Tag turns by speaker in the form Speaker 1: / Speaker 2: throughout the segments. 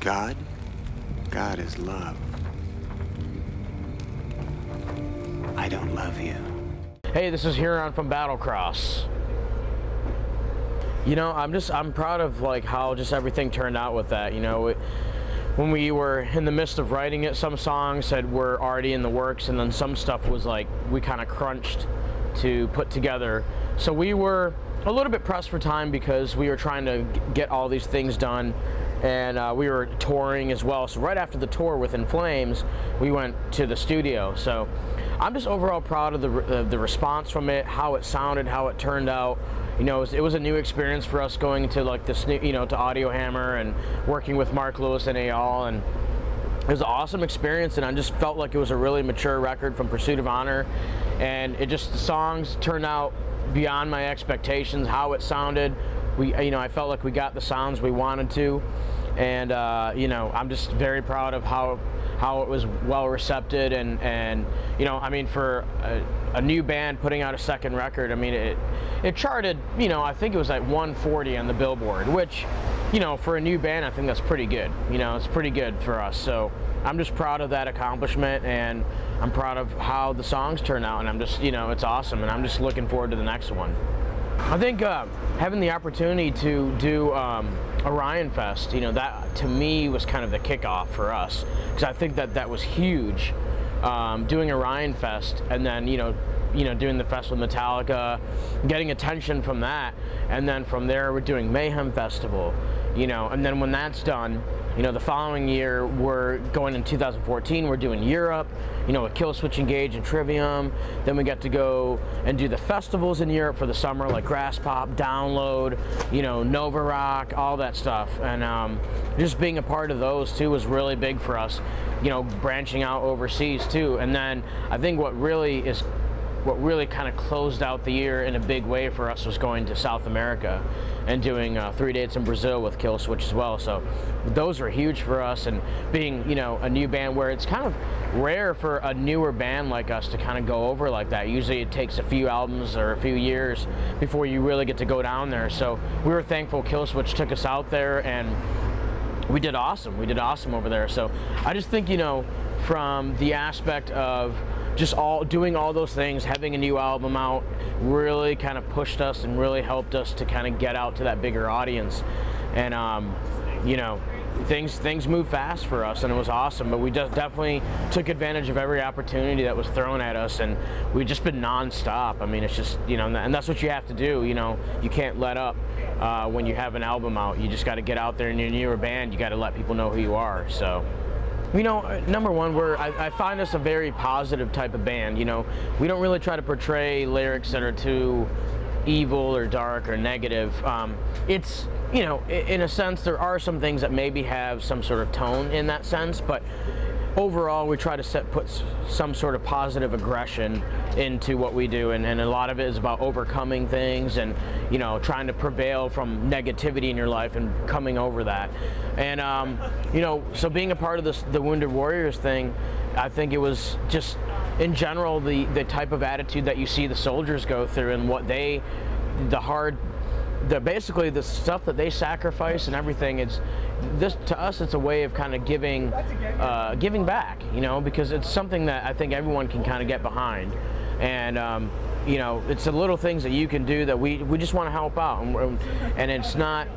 Speaker 1: God? God is love. I don't love you.
Speaker 2: Hey, this is Hiran from Battlecross. You know, I'm proud of like how just everything turned out with that. You know, when we were in the midst of writing it, some songs were already in the works, and then some stuff was like we kind of crunched to put together. So we were a little bit pressed for time because we were trying to get all these things done, and we were touring as well. So right after the tour with In Flames, we went to the studio. So I'm just overall proud of the response from it, how it sounded, how it turned out. You know, it was a new experience for us going to like this, you know, to Audio Hammer and working with Mark Lewis and Eyal, and it was an awesome experience. And I just felt like it was a really mature record from Pursuit of Honor, and the songs turned out beyond my expectations. How it sounded, you know, I felt like we got the sounds we wanted to, and you know, I'm just very proud of how it was well received, and you know, I mean, for a new band putting out a second record, I mean, it charted, you know, I think it was like 140 on the Billboard, which, you know, for a new band, I think that's pretty good. You know, it's pretty good for us. So I'm just proud of that accomplishment, and I'm proud of how the songs turn out, and I'm just, you know, it's awesome, and I'm just looking forward to the next one. I think having the opportunity to do Orion Fest, you know, that to me was kind of the kickoff for us, because I think that was huge. Doing Orion Fest, and then you know, doing the fest with Metallica, getting attention from that, and then from there we're doing Mayhem Festival, you know, and then when that's done, you know, the following year we're going in 2014, we're doing Europe, you know, with Killswitch Engage and Trivium. Then we get to go and do the festivals in Europe for the summer, like Grass Pop, Download, you know, Nova Rock, all that stuff. And just being a part of those too was really big for us, you know, branching out overseas too. And then I think what really kind of closed out the year in a big way for us was going to South America and doing 3 dates in Brazil with Killswitch as well. So those were huge for us, and being, you know, a new band where it's kind of rare for a newer band like us to kind of go over like that. Usually it takes a few albums or a few years before you really get to go down there. So we were thankful Killswitch took us out there, and we did awesome. We did awesome over there. So I just think, you know, from the aspect of just doing all those things, having a new album out really kind of pushed us and really helped us to kind of get out to that bigger audience. And you know, things move fast for us, and it was awesome. But we just definitely took advantage of every opportunity that was thrown at us, and we've just been non-stop. I mean, it's just, you know, and that's what you have to do. You know, you can't let up when you have an album out. You just got to get out there, and you're a newer band, you got to let people know who you are. So, you know, number one, I find us a very positive type of band. You know, we don't really try to portray lyrics that are too evil or dark or negative. It's, you know, in a sense, there are some things that maybe have some sort of tone in that sense, but overall we try to put some sort of positive aggression into what we do, and a lot of it is about overcoming things and, you know, trying to prevail from negativity in your life and coming over that. And you know, so being a part of the Wounded Warriors thing, I think it was just in general the type of attitude that you see the soldiers go through, and what basically the stuff that they sacrifice and everything. To us it's a way of kind of giving back, you know, because it's something that I think everyone can kind of get behind. And you know, it's the little things that you can do that we just want to help out, and it's not,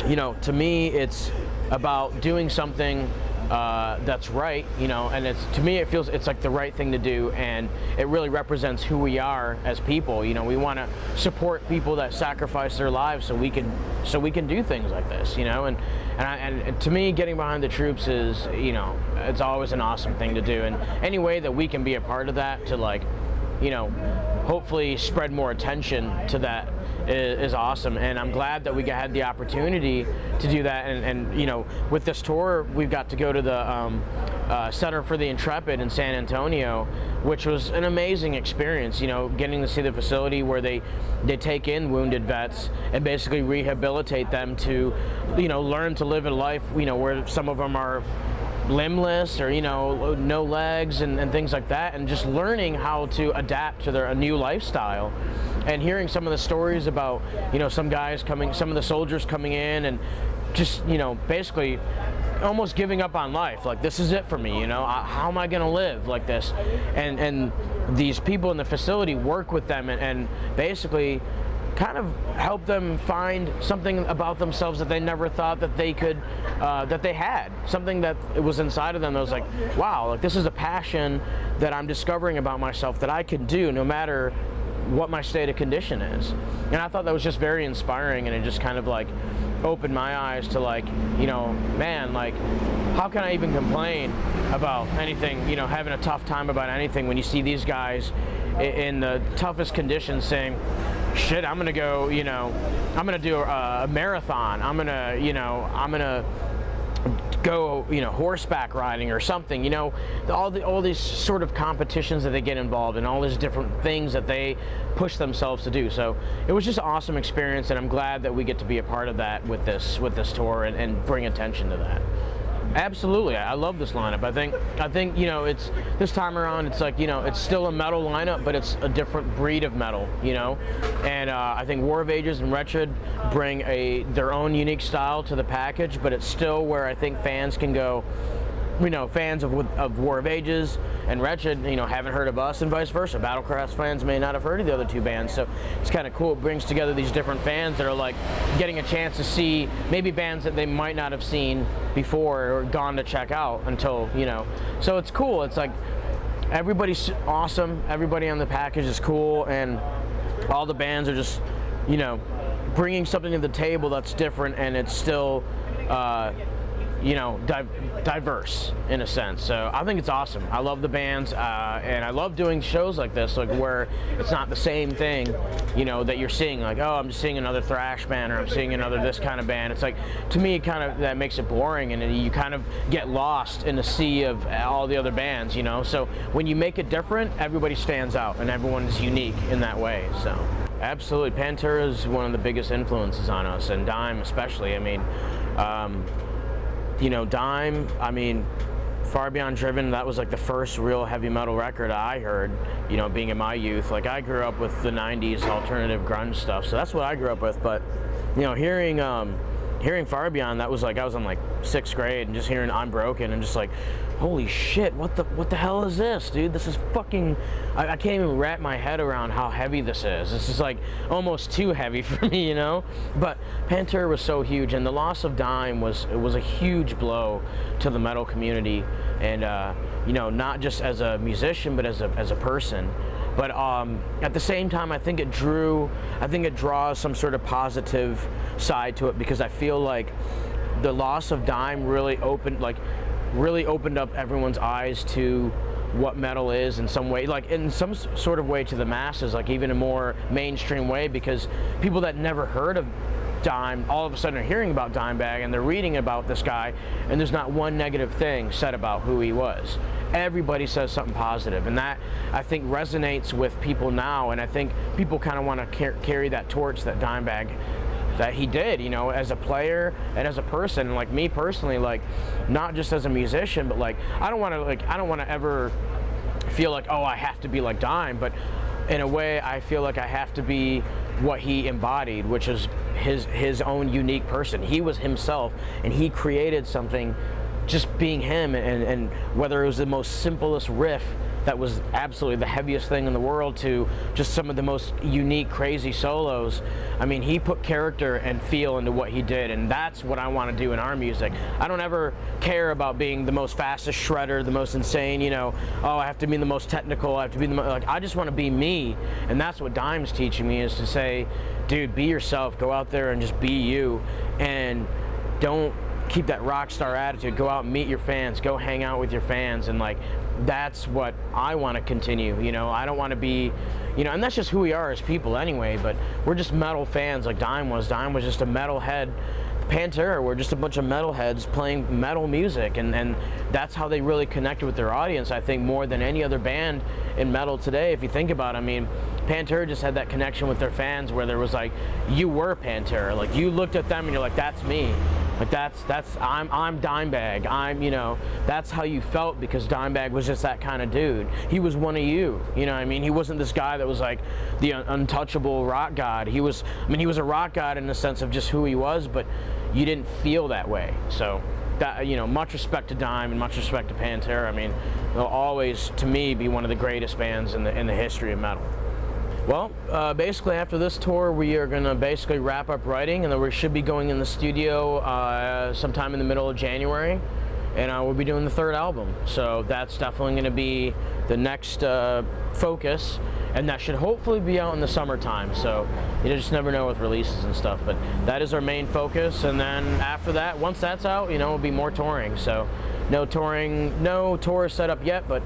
Speaker 2: you know, to me it's about doing something that's right, you know, and to me it feels it's like the right thing to do, and it really represents who we are as people. You know, we want to support people that sacrifice their lives so we can do things like this, you know, and to me, getting behind the troops is, you know, it's always an awesome thing to do, and any way that we can be a part of that to, like, you know, hopefully spread more attention to that is awesome. And I'm glad that we had the opportunity to do that. And you know, with this tour, we've got to go to the Center for the Intrepid in San Antonio, which was an amazing experience. You know, getting to see the facility where they take in wounded vets and basically rehabilitate them to, you know, learn to live a life, you know, where some of them are limbless or, you know, no legs and things like that, and just learning how to adapt to a new lifestyle. And hearing some of the stories about, you know, some of the soldiers coming in and just, basically almost giving up on life. Like, this is it for me, how am I gonna live like this? And these people in the facility work with them and basically kind of help them find something about themselves that they never thought that they could, that they had. Something that was inside of them that was like, wow, like this is a passion that I'm discovering about myself that I can do no matter what my state of condition is. And I thought that was just very inspiring, and it just kind of like opened my eyes to like, man, like how can I even complain about anything, having a tough time about anything when you see these guys in the toughest conditions saying, shit, I'm gonna go, I'm gonna do a marathon, I'm gonna go, horseback riding or something, all these sort of competitions that they get involved in, all these different things that they push themselves to do. So it was just an awesome experience, and I'm glad that we get to be a part of that with this tour and bring attention to that. Absolutely, I love this lineup. I think it's this time around. It's like it's still a metal lineup, but it's a different breed of metal. And I think War of Ages and Wretched bring their own unique style to the package, but it's still where I think fans can go. Fans of War of Ages and Wretched, haven't heard of us, and vice versa. Battlecross fans may not have heard of the other two bands, so it's kind of cool. It brings together these different fans that are like getting a chance to see maybe bands that they might not have seen before or gone to check out until, So it's cool. It's like everybody's awesome. Everybody on the package is cool, and all the bands are just, bringing something to the table that's different, and it's still, diverse in a sense. So I think it's awesome. I love the bands, and I love doing shows like this, like where it's not the same thing, that you're seeing, like, oh, I'm just seeing another thrash band, or I'm seeing another this kind of band. It's like, to me, that makes it boring, and you kind of get lost in the sea of all the other bands, So when you make it different, everybody stands out, and everyone is unique in that way. So absolutely, Pantera is one of the biggest influences on us, and Dime especially. I mean, Dime, Far Beyond Driven, that was like the first real heavy metal record I heard, being in my youth. Like, I grew up with the 90s alternative grunge stuff, so that's what I grew up with. But, hearing Far Beyond, that was like, I was in like 6th grade, and just hearing I'm Broken, and just like, holy shit, what the hell is this, dude? This is fucking, I can't even wrap my head around how heavy this is. This is like almost too heavy for me, But Pantera was so huge, and the loss of Dime was a huge blow to the metal community, and not just as a musician, but as a person. But at the same time, I think it draws some sort of positive side to it, because I feel like the loss of Dime really opened up everyone's eyes to what metal is in some way, like in some sort of way to the masses, like even a more mainstream way, because people that never heard of Dime all of a sudden are hearing about Dimebag, and they're reading about this guy, and there's not one negative thing said about who he was. Everybody says something positive, and that, I think, resonates with people now, and I think people kind of want to carry that torch that Dimebag, that he did, as a player and as a person. Like me personally, like not just as a musician, but like I don't want to ever feel like, oh, I have to be like Dime, but in a way I feel like I have to be what he embodied, which is his own unique person. He was himself, and he created something just being him, and whether it was the most simplest riff that was absolutely the heaviest thing in the world to just some of the most unique, crazy solos. I mean, he put character and feel into what he did, and that's what I want to do in our music. I don't ever care about being the most fastest shredder, the most insane, oh, I have to be the most technical, I have to be the most, like, I just want to be me, and that's what Dime's teaching me, is to say, dude, be yourself, go out there and just be you, and don't keep that rock star attitude. Go out and meet your fans, go hang out with your fans, and like, that's what I want to continue. I don't want to be, and that's just who we are as people anyway, but we're just metal fans like Dime was. Dime was just a metalhead. Pantera were just a bunch of metalheads playing metal music, and that's how they really connected with their audience, I think, more than any other band in metal today. If you think about it, I mean, Pantera just had that connection with their fans where there was like, you were Pantera, like you looked at them and you're like, that's me. Like I'm Dimebag. That's how you felt, because Dimebag was just that kind of dude. He was one of you. You know what I mean? He wasn't this guy that was like the untouchable rock god. He was a rock god in the sense of just who he was, but you didn't feel that way. So that, much respect to Dime and much respect to Pantera. I mean, they'll always, to me, be one of the greatest bands in the history of metal. Well, basically after this tour, we are going to basically wrap up writing, and then we should be going in the studio sometime in the middle of January, and we'll be doing the third album. So that's definitely going to be the next focus, and that should hopefully be out in the summertime. So you just never know with releases and stuff, but that is our main focus. And then after that, once that's out, it'll be more touring. So no tour set up yet, but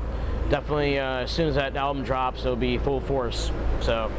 Speaker 2: definitely as soon as that album drops, it'll be full force. So